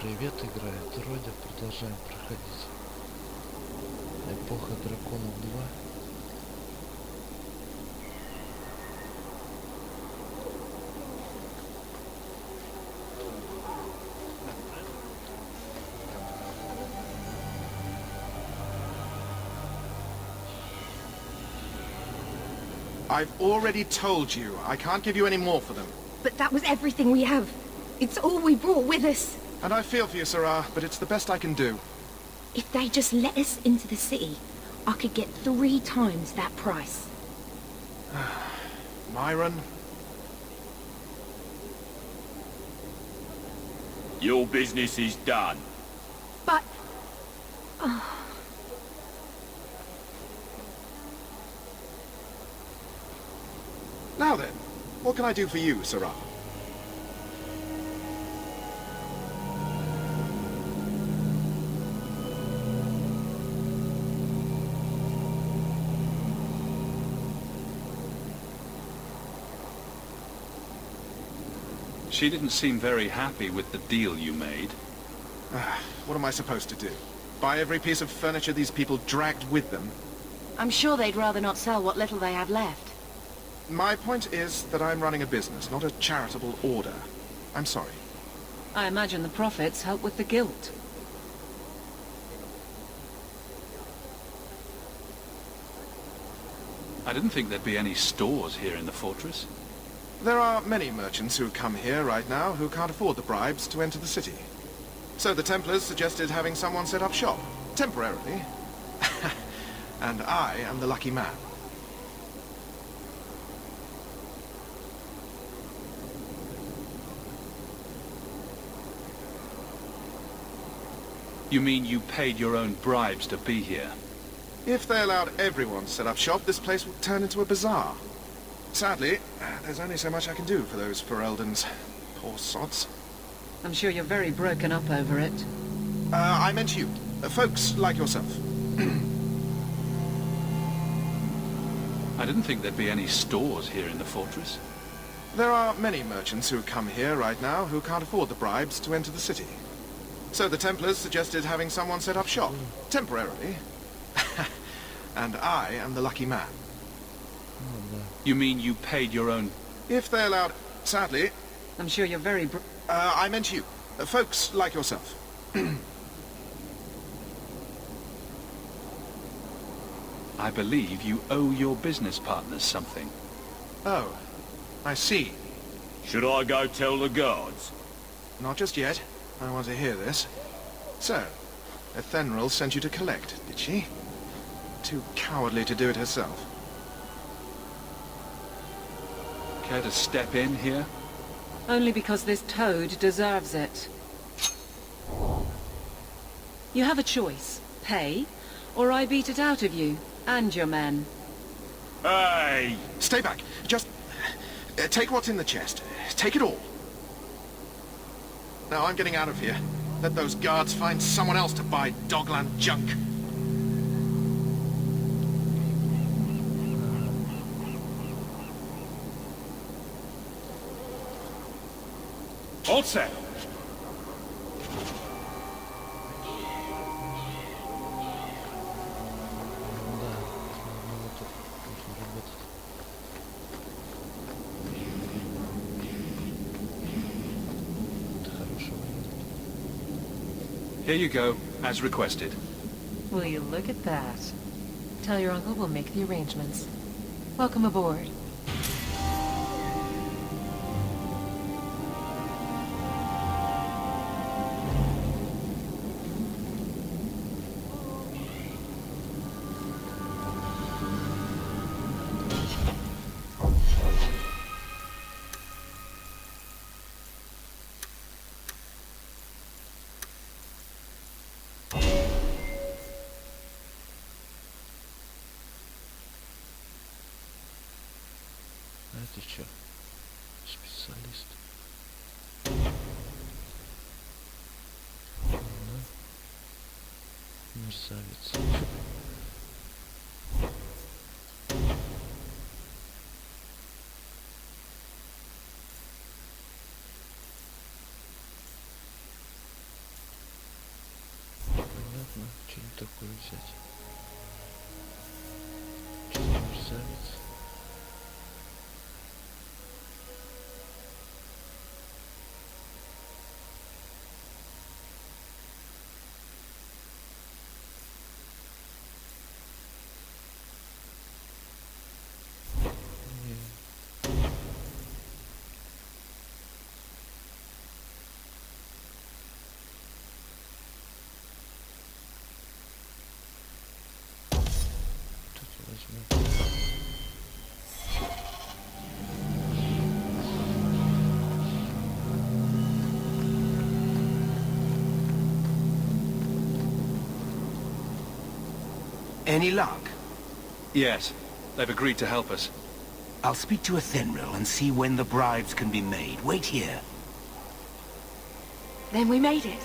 Привет, играет Родя, продолжаем проходить. Эпоха драконов 2. I've already told you, I can't give you any more for them. But that was everything we have. It's all we brought with us. And I feel for you, Sarah, but it's the best I can do. If they just let us into the city, I could get 3 times that price. Myron? Your business is done. But... Now then, what can I do for you, Sarah? She didn't seem very happy with the deal you made. What am I supposed to do? Buy every piece of furniture these people dragged with them? I'm sure they'd rather not sell what little they have left. My point is that I'm running a business, not a charitable order. I'm sorry. I imagine the profits help with the guilt. I didn't think there'd be any stores here in the fortress. There are many merchants who come here right now who can't afford the bribes to enter the city. So the Templars suggested having someone set up shop, temporarily. And I am the lucky man. You mean you paid your own bribes to be here? If they allowed everyone to set up shop, this place would turn into a bazaar. Sadly, there's only so much I can do for those Fereldans. Poor sods. I'm sure you're very broken up over it. I meant you. Folks like yourself. I didn't think there'd be any stores here in the fortress. There are many merchants who come here right now who can't afford the bribes to enter the city. So the Templars suggested having someone set up shop, temporarily. And I am the lucky man. You mean you paid your own... If they allowed... Sadly... I'm sure you're very I meant you. Folks like yourself. I believe you owe your business partners something. Oh, I see. Should I go tell the guards? Not just yet. I want to hear this. So, Ethenril sent you to collect, did she? Too cowardly to do it herself. Care to step in here? Only because this toad deserves it. You have a choice. Pay, or I beat it out of you, and your men. Hey! Stay back. Just... take what's in the chest. Take it all. Now I'm getting out of here. Let those guards find someone else to buy Dogland junk. All set! Да, вот тут нужно работать. Это хороший вариант. Here you go, as requested. Will you look at that? Tell your uncle we'll make the arrangements. Welcome aboard. А это чё? Специалист. Ага. Мерзавец. Можно что-нибудь такое взять. Мерзавец. Any luck? Yes, they've agreed to help us. I'll speak to a Thenril and see when the bribes can be made. Wait here. Then we made it.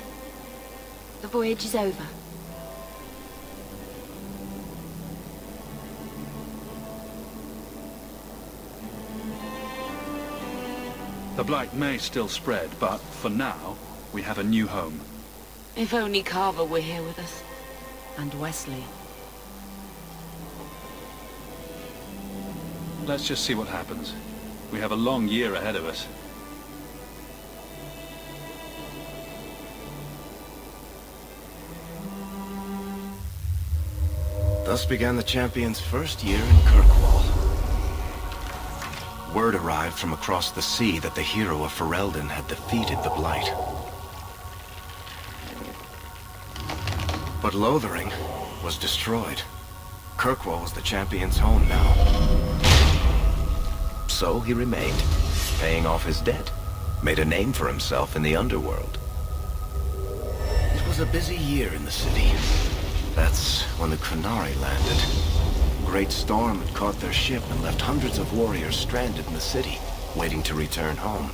The voyage is over. The blight may still spread, but for now, we have a new home. If only Carver were here with us. And Wesley. Let's just see what happens. We have a long year ahead of us. Thus began the champion's first year in Kirkwall. Word arrived from across the sea that the hero of Ferelden had defeated the Blight. But Lothering was destroyed. Kirkwall was the champion's home now. So he remained, paying off his debt, made a name for himself in the underworld. It was a busy year in the city. That's when the Qunari landed. A great storm had caught their ship and left hundreds of warriors stranded in the city, waiting to return home.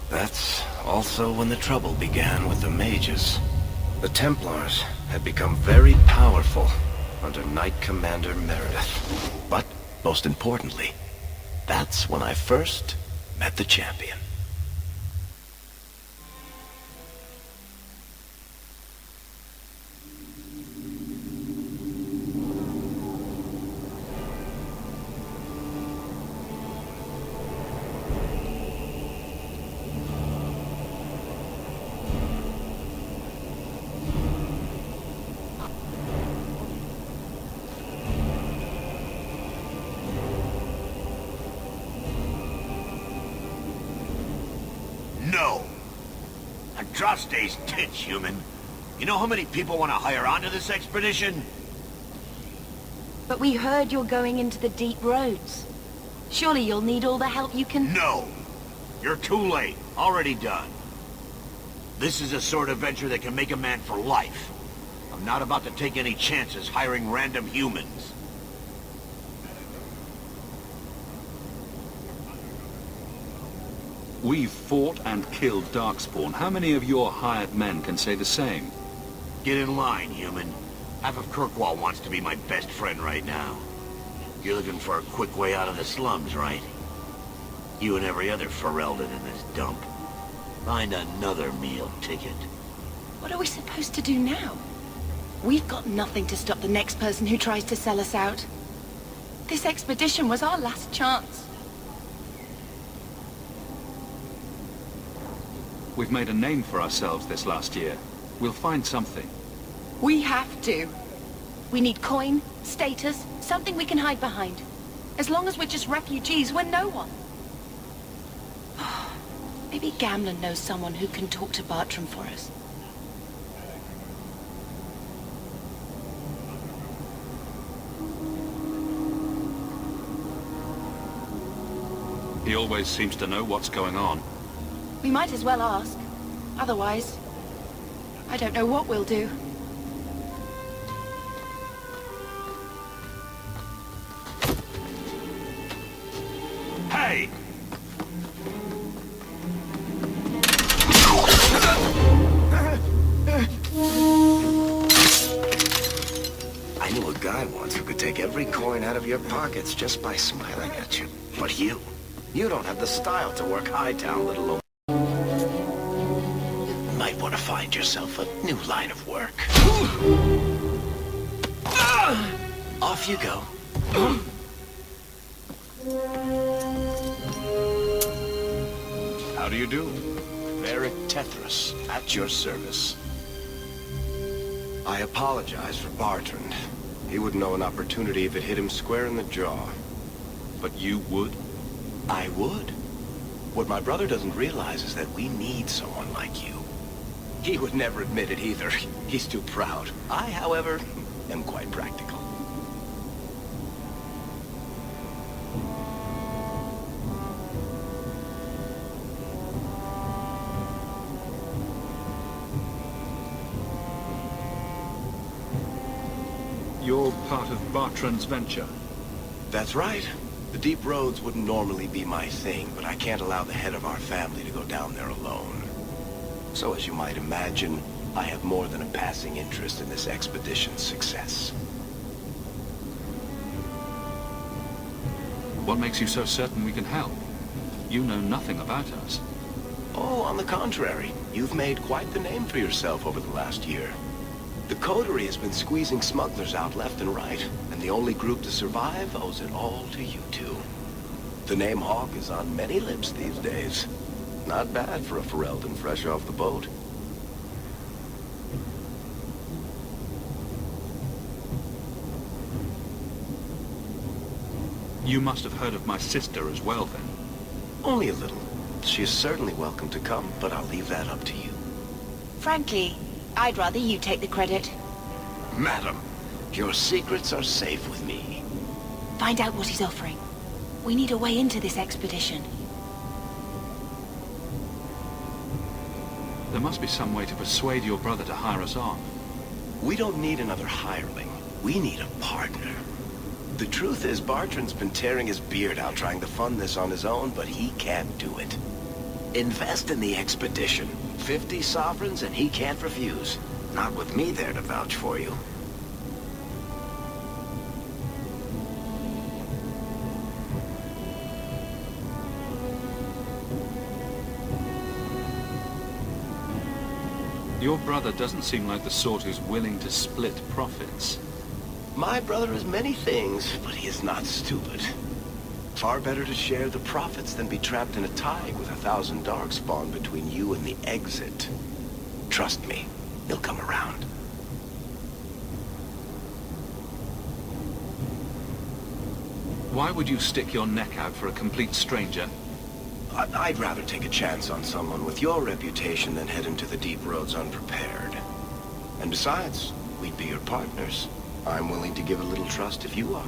That's also when the trouble began with the mages. The Templars had become very powerful under Knight Commander Meredith. But, most importantly, that's when I first met the champion. No. Andraste's tits, human. You know how many people want to hire onto this expedition? But we heard you're going into the deep roads. Surely you'll need all the help you can... No. You're too late. Already done. This is a sort of venture that can make a man for life. I'm not about to take any chances hiring random humans. We've fought and killed Darkspawn. How many of your hired men can say the same? Get in line, human. Half of Kirkwall wants to be my best friend right now. You're looking for a quick way out of the slums, right? You and every other Ferelden in this dump. Find another meal ticket. What are we supposed to do now? We've got nothing to stop the next person who tries to sell us out. This expedition was our last chance. We've made a name for ourselves this last year. We'll find something. We have to. We need coin, status, something we can hide behind. As long as we're just refugees, we're no one. Maybe Gamlen knows someone who can talk to Bartram for us. He always seems to know what's going on. We might as well ask. Otherwise, I don't know what we'll do. Hey! I knew a guy once who could take every coin out of your pockets just by smiling at you. But you don't have the style to work Hightown, let alone... Might want to find yourself a new line of work. Off you go. How do you do? Varric Tethras, at your service. I apologize for Bartrand. He wouldn't know an opportunity if it hit him square in the jaw. But you would? I would. What my brother doesn't realize is that we need someone like you. He would never admit it either. He's too proud. I, however, am quite practical. You're part of Bartrand's venture. That's right. The deep roads wouldn't normally be my thing, but I can't allow the head of our family to go down there alone. So as you might imagine, I have more than a passing interest in this expedition's success. What makes you so certain we can help? You know nothing about us. Oh, on the contrary, you've made quite the name for yourself over the last year. The coterie has been squeezing smugglers out left and right, and the only group to survive owes it all to you two. The name Hawk is on many lips these days. Not bad for a Ferelden fresh off the boat. You must have heard of my sister as well, then. Only a little. She is certainly welcome to come, but I'll leave that up to you. Frankly, I'd rather you take the credit. Madam, your secrets are safe with me. Find out what he's offering. We need a way into this expedition. There must be some way to persuade your brother to hire us on. We don't need another hireling. We need a partner. The truth is, Bartrand's been tearing his beard out trying to fund this on his own, but he can't do it. Invest in the expedition. 50 sovereigns and he can't refuse. Not with me there to vouch for you. Your brother doesn't seem like the sort who's willing to split profits. My brother is many things, but he is not stupid. Far better to share the profits than be trapped in a tide with 1,000 darkspawn between you and the exit. Trust me, he'll come around. Why would you stick your neck out for a complete stranger? I'd rather take a chance on someone with your reputation than head into the deep roads unprepared. And besides, we'd be your partners. I'm willing to give a little trust if you are.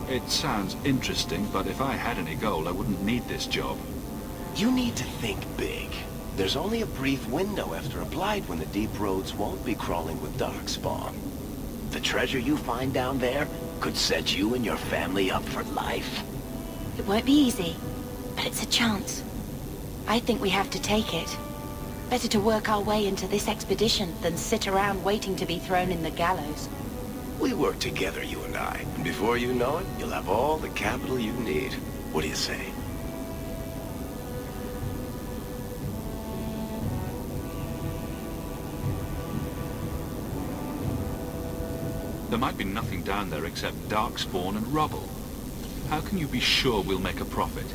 It sounds interesting, but if I had any gold, I wouldn't need this job. You need to think big. There's only a brief window after a blight when the deep roads won't be crawling with darkspawn. The treasure you find down there could set you and your family up for life. It won't be easy, but it's a chance. I think we have to take it. Better to work our way into this expedition than sit around waiting to be thrown in the gallows. We work together, you and I, and before you know it, you'll have all the capital you need. What do you say? There might be nothing down there except darkspawn and rubble. How can you be sure we'll make a profit?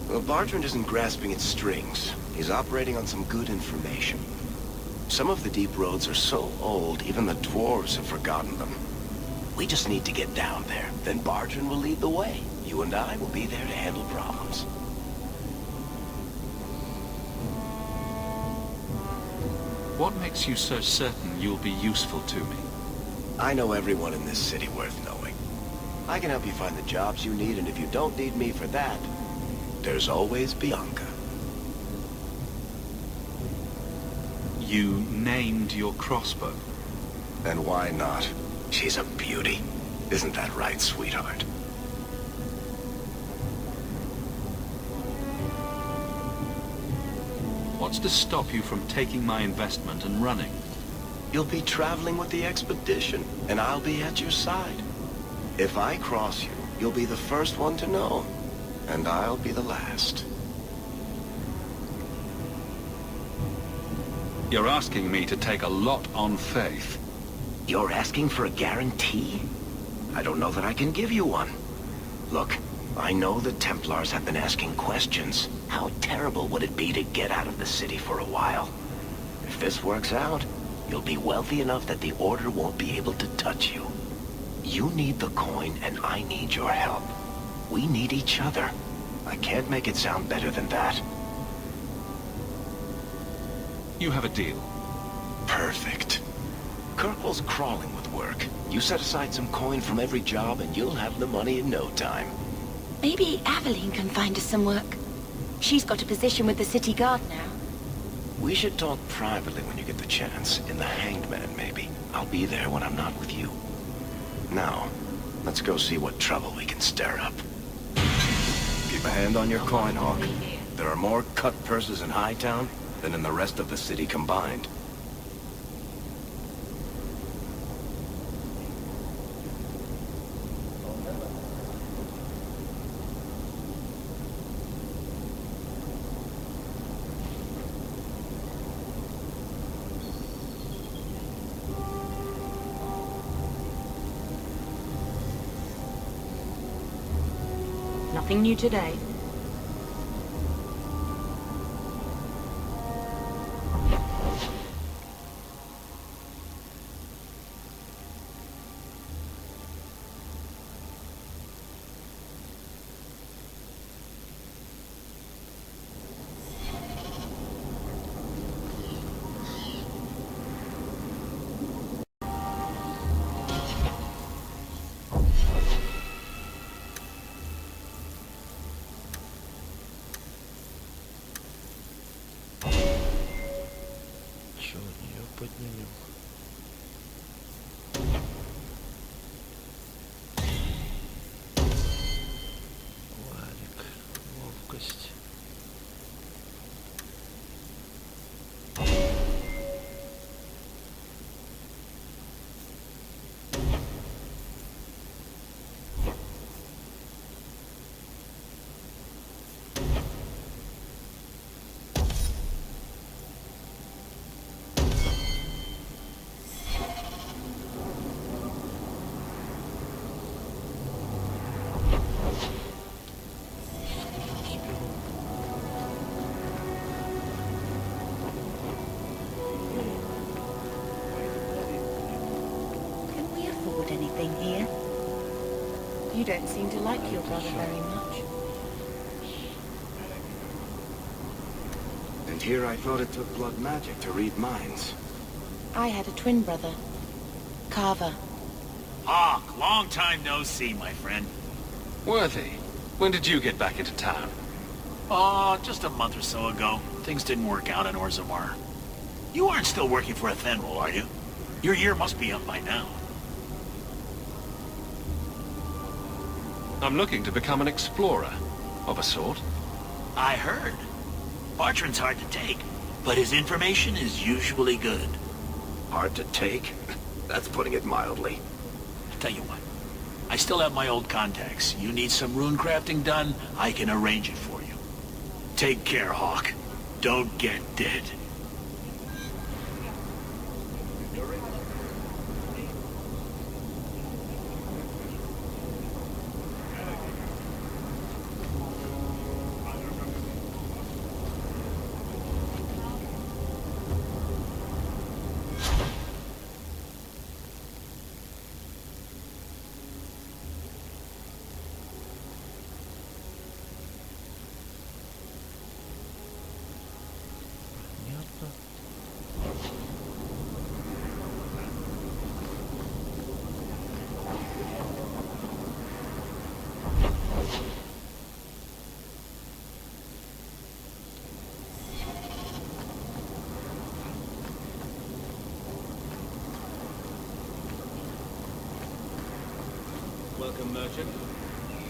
Well, Bartrand isn't grasping at strings. He's operating on some good information. Some of the deep roads are so old, even the dwarves have forgotten them. We just need to get down there. Then Bartrand will lead the way. You and I will be there to handle problems. What makes you so certain you'll be useful to me? I know everyone in this city worth knowing. I can help you find the jobs you need, and if you don't need me for that, there's always Bianca. You named your crossbow. And why not? She's a beauty. Isn't that right, sweetheart? What's to stop you from taking my investment and running? You'll be traveling with the expedition, and I'll be at your side. If I cross you, you'll be the first one to know. And I'll be the last. You're asking me to take a lot on faith. You're asking for a guarantee? I don't know that I can give you one. Look, I know the Templars have been asking questions. How terrible would it be to get out of the city for a while? If this works out, you'll be wealthy enough that the Order won't be able to touch you. You need the coin, and I need your help. We need each other. I can't make it sound better than that. You have a deal. Perfect. Kirkwall's crawling with work. You set aside some coin from every job, and you'll have the money in no time. Maybe Aveline can find us some work. She's got a position with the city guard now. We should talk privately when you get the chance. In the Hanged Man, maybe. I'll be there when I'm not with you. Now, let's go see what trouble we can stir up. Keep a hand on your coin, Hawk. There are more cut purses in Hightown than in the rest of the city combined. Nothing new today. Чё, ее поднимем? Валик, ловкость. Can we afford anything here? You don't seem to like your brother very much. And here I thought it took blood magic to read minds. I had a twin brother, Carver. Hawk, long time no see, my friend. Worthy, when did you get back into town? Oh, just a month or so ago. Things didn't work out in Orzammar. You aren't still working for Athenril, are you? Your year must be up by now. I'm looking to become an explorer, of a sort. I heard. Bartrand's hard to take, but his information is usually good. Hard to take? That's putting it mildly. Tell you what, I still have my old contacts. You need some rune crafting done, I can arrange it for you. Take care, Hawk. Don't get dead. Понятно. Welcome, merchant.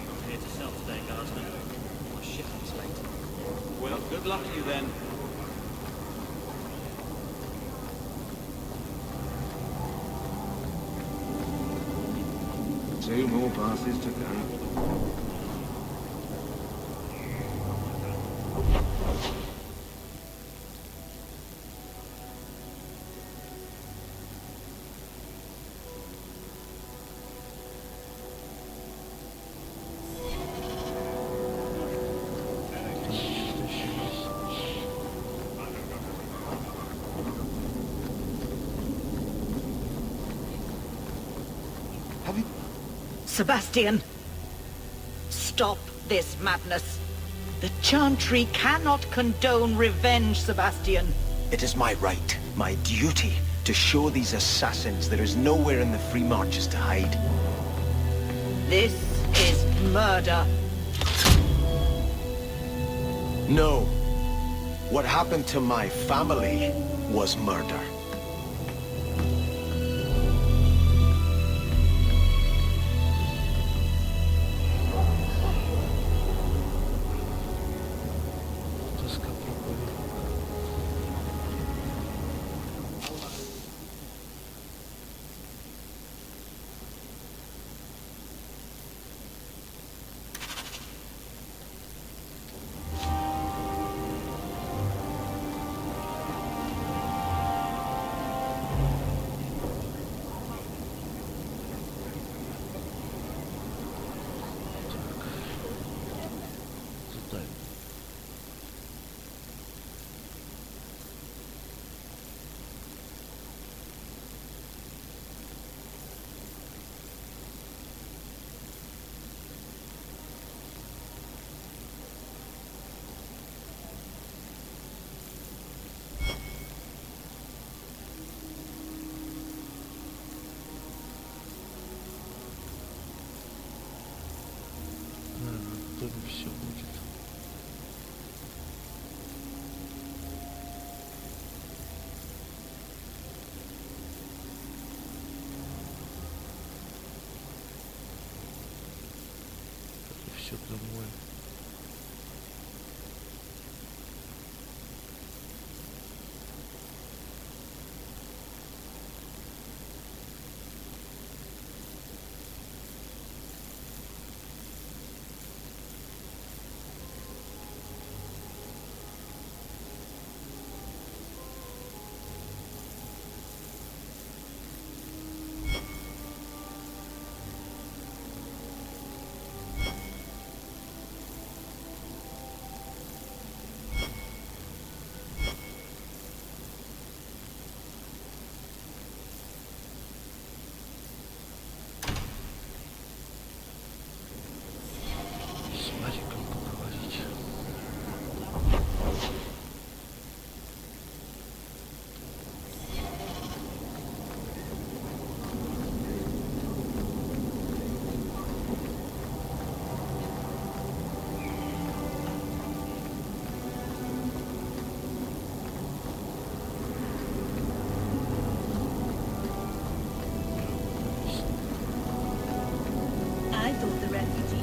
I'm here to sell today, guardsman. My shipment's late. Well, good luck to you then. Two more passes to go. Sebastian. Stop this madness. The Chantry cannot condone revenge, Sebastian. It is my right, my duty, to show these assassins there is nowhere in the Free Marches to hide. This is murder. No. What happened to my family was murder. Тоска проповедь. Задание. В доме все будет. Все домой. С Мариком поговорить. I thought the refugees...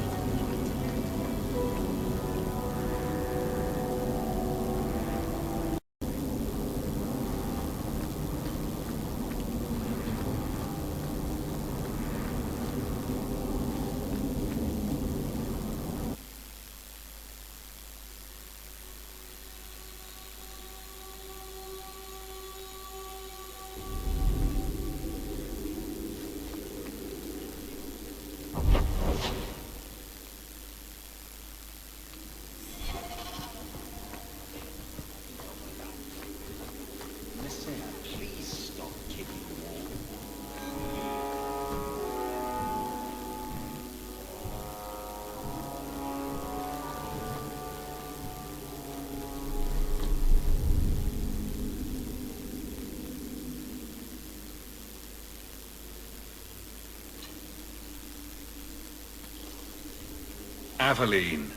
Aveline.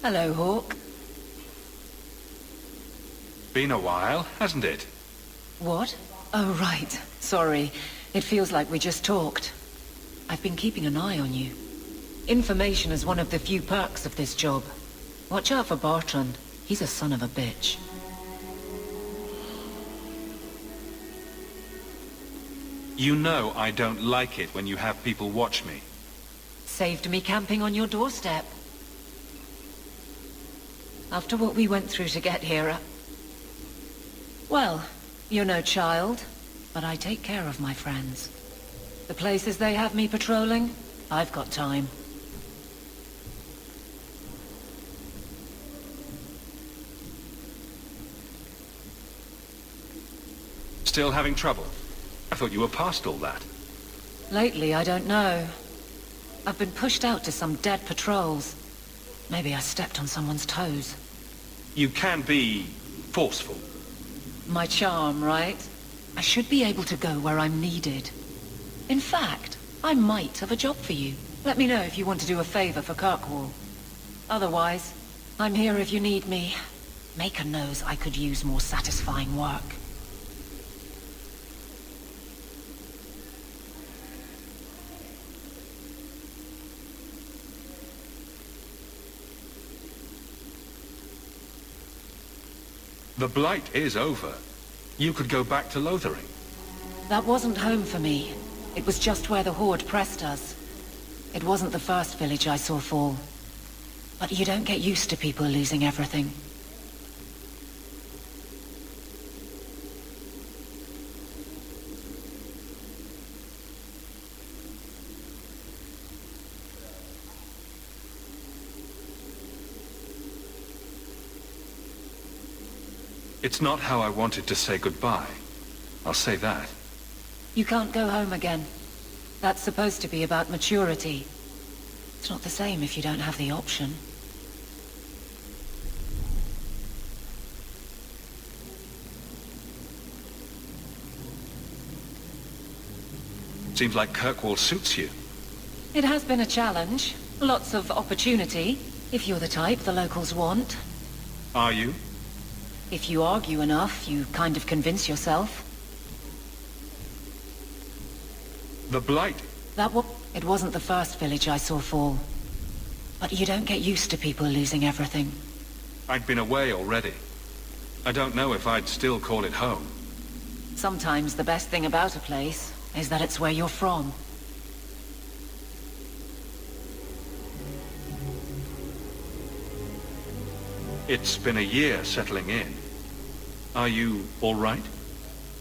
Hello, Hawk. Been a while, hasn't it? What? Oh, right. Sorry. It feels like we just talked. I've been keeping an eye on you. Information is one of the few perks of this job. Watch out for Bartrand. He's a son of a bitch. You know I don't like it when you have people watch me. Saved me camping on your doorstep. After what we went through to get here, well, you're no child, but I take care of my friends. The places they have me patrolling, I've got time. Still having trouble? I thought you were past all that. Lately, I don't know. I've been pushed out to some dead patrols. Maybe I stepped on someone's toes. You can be forceful. My charm, right? I should be able to go where I'm needed. In fact, I might have a job for you. Let me know if you want to do a favor for Kirkwall. Otherwise, I'm here if you need me. Maker knows I could use more satisfying work. The Blight is over. You could go back to Lothering. That wasn't home for me. It was just where the Horde pressed us. It wasn't the first village I saw fall. But you don't get used to people losing everything. It's not how I wanted to say goodbye. I'll say that. You can't go home again. That's supposed to be about maturity. It's not the same if you don't have the option. Seems like Kirkwall suits you. It has been a challenge. Lots of opportunity, if you're the type the locals want. Are you? If you argue enough, you kind of convince yourself. The Blight. It wasn't the first village I saw fall. But you don't get used to people losing everything. I'd been away already. I don't know if I'd still call it home. Sometimes the best thing about a place is that it's where you're from. It's been a year settling in. Are you all right?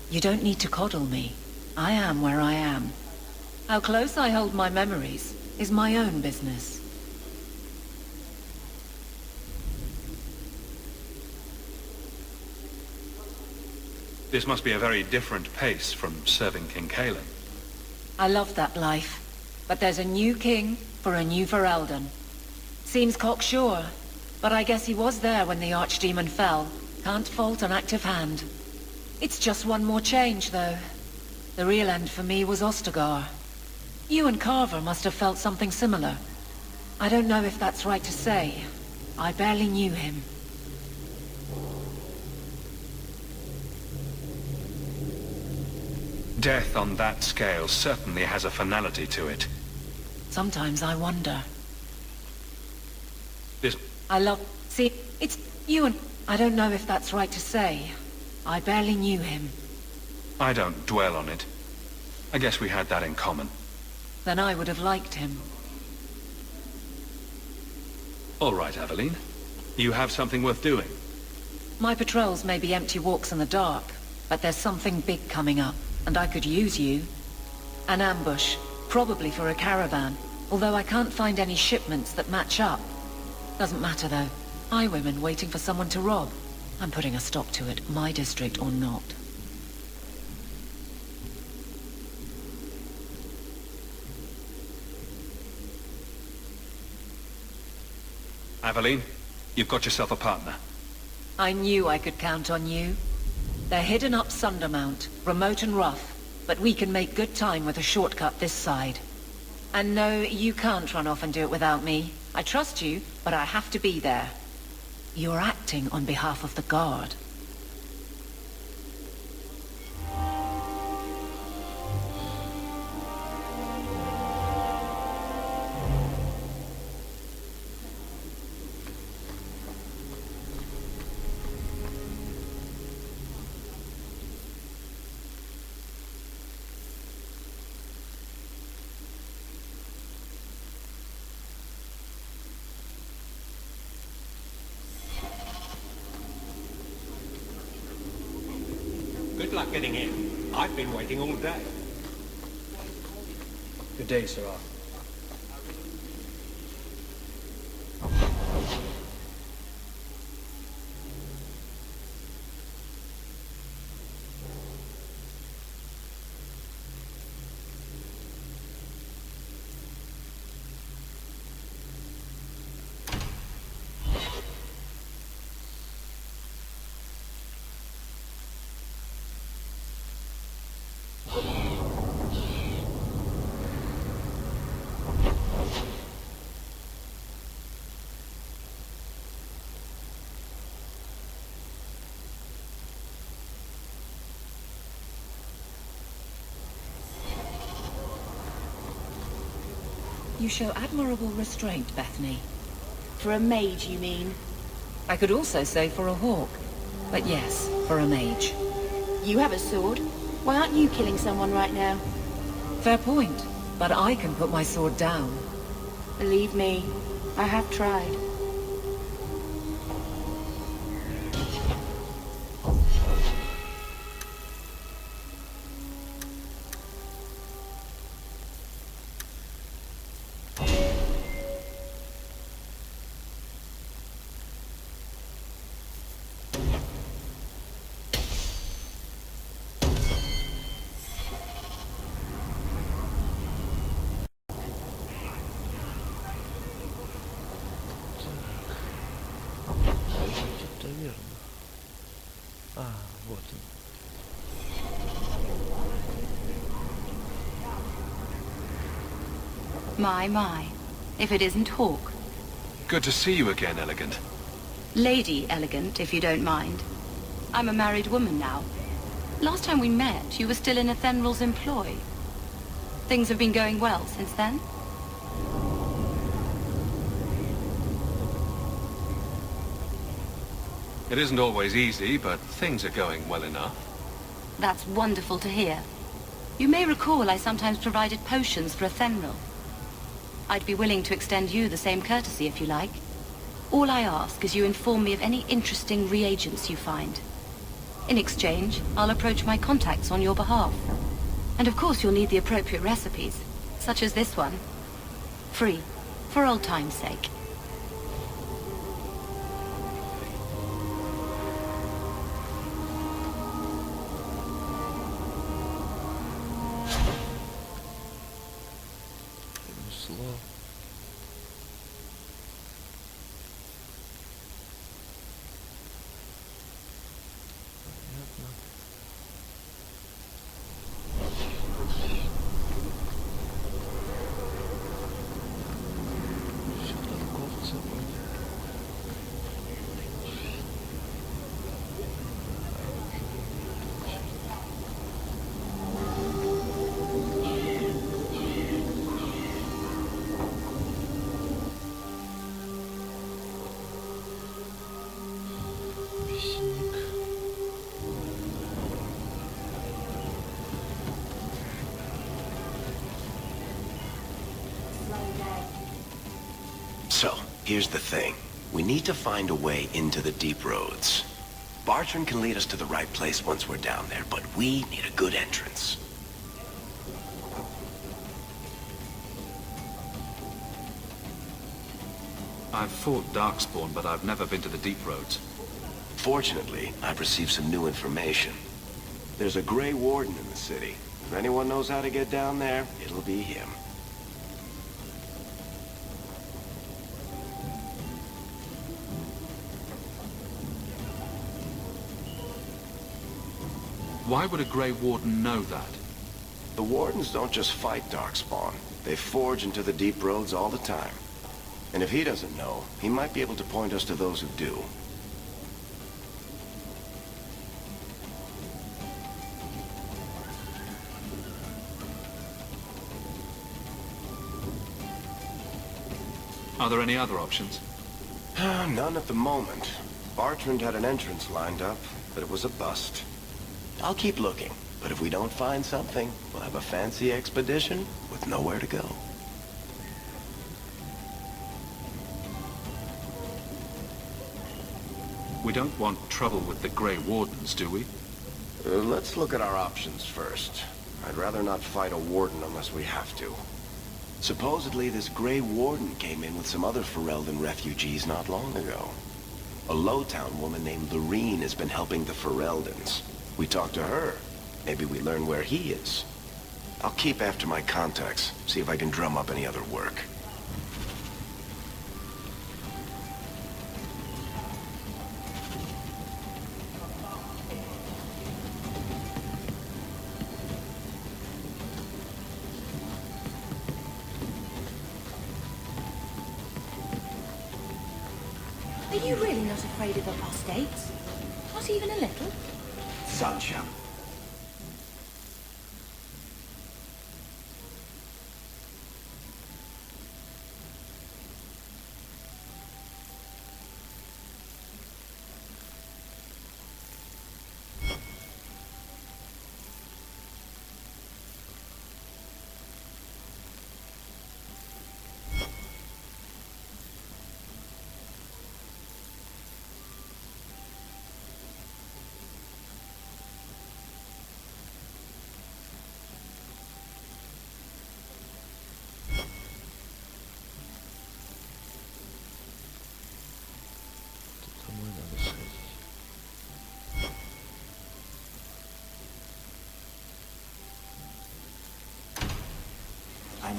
You don't need to coddle me. I am where I am. How close I hold my memories is my own business. This must be a very different pace from serving King Cailan. I love that life. But there's a new king for a new Ferelden. Seems cocksure, but I guess he was there when the Archdemon fell. Can't fault an active hand. It's just one more change, though. The real end for me was Ostagar. You and Carver must have felt something similar. I don't know if that's right to say. I barely knew him. Death on that scale certainly has a finality to it. Sometimes I wonder. This... See, it's you and... I don't know if that's right to say. I barely knew him. I don't dwell on it. I guess we had that in common. Then I would have liked him. All right, Aveline. You have something worth doing. My patrols may be empty walks in the dark, but there's something big coming up, and I could use you. An ambush, probably for a caravan, although I can't find any shipments that match up. Doesn't matter, though. Highwaymen waiting for someone to rob. I'm putting a stop to it, my district or not. Aveline, you've got yourself a partner. I knew I could count on you. They're hidden up Sundermount, remote and rough, but we can make good time with a shortcut this side. And no, you can't run off and do it without me. I trust you, but I have to be there. You're acting on behalf of the Guard. Good luck getting in. I've been waiting all day. Good day, Sir Arthur. You show admirable restraint, Bethany. For a mage, you mean? I could also say for a hawk. But yes, for a mage. You have a sword. Why aren't you killing someone right now? Fair point. But I can put my sword down. Believe me, I have tried. Это верно. А, вот он. My. If it isn't Hawk. Good to see you again, Elegant. Lady Elegant, if you don't mind. I'm a married woman now. Last time we met, you were still in Athenral's employ. Things have been going well since then? It isn't always easy, but things are going well enough. That's wonderful to hear. You may recall I sometimes provided potions for Athenral. I'd be willing to extend you the same courtesy if you like. All I ask is you inform me of any interesting reagents you find. In exchange, I'll approach my contacts on your behalf. And of course you'll need the appropriate recipes, such as this one. Free, for old time's sake. Ремесло. Понятно. Все торговцы вроде. Весенник. So, here's the thing. We need to find a way into the deep roads. Bartrand can lead us to the right place once we're down there, but we need a good entrance. I've fought Darkspawn, but I've never been to the deep roads. Fortunately, I've received some new information. There's a Grey Warden in the city. If anyone knows how to get down there, it'll be him. Why would a Grey Warden know that? The Wardens don't just fight Darkspawn. They forge into the deep roads all the time. And if he doesn't know, he might be able to point us to those who do. Are there any other options? None at the moment. Bartrand had an entrance lined up, but it was a bust. I'll keep looking, but if we don't find something, we'll have a fancy expedition with nowhere to go. We don't want trouble with the Grey Wardens, do we? Let's look at our options first. I'd rather not fight a warden unless we have to. Supposedly, this Grey Warden came in with some other Ferelden refugees not long ago. A Lowtown woman named Lorene has been helping the Fereldans. We talk to her. Maybe we learn where he is. I'll keep after my contacts, see if I can drum up any other work. Are you really not afraid of apostates? Not even a little? Such a...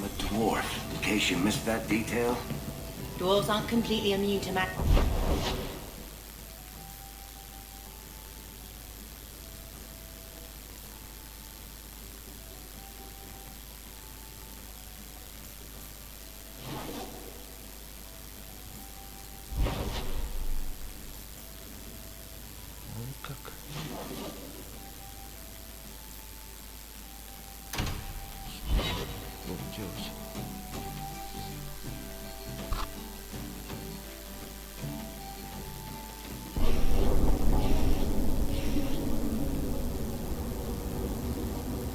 a dwarf, in case you missed that detail. Dwarves aren't completely immune to mag... Ой, как. Что делать?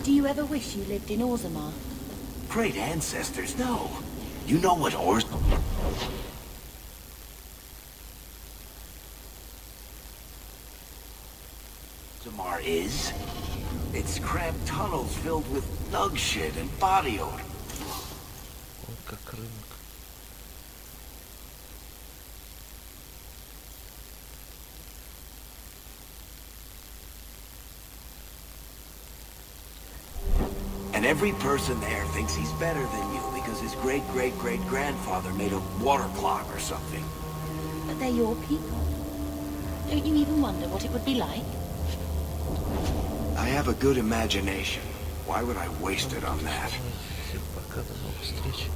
Do you ever wish you lived in Orzammar? Great ancestors, no. You know what Orzammar is? It's cramped tunnels filled with nug shit and body odor. Ой, как рынок. And every person there thinks he's better than you because his great-great-great-grandfather made a water clock or something. But they're your people. Don't you even wonder what it would be like? I have a good imagination. Why would I waste it on that? Всем пока, до новых встреч.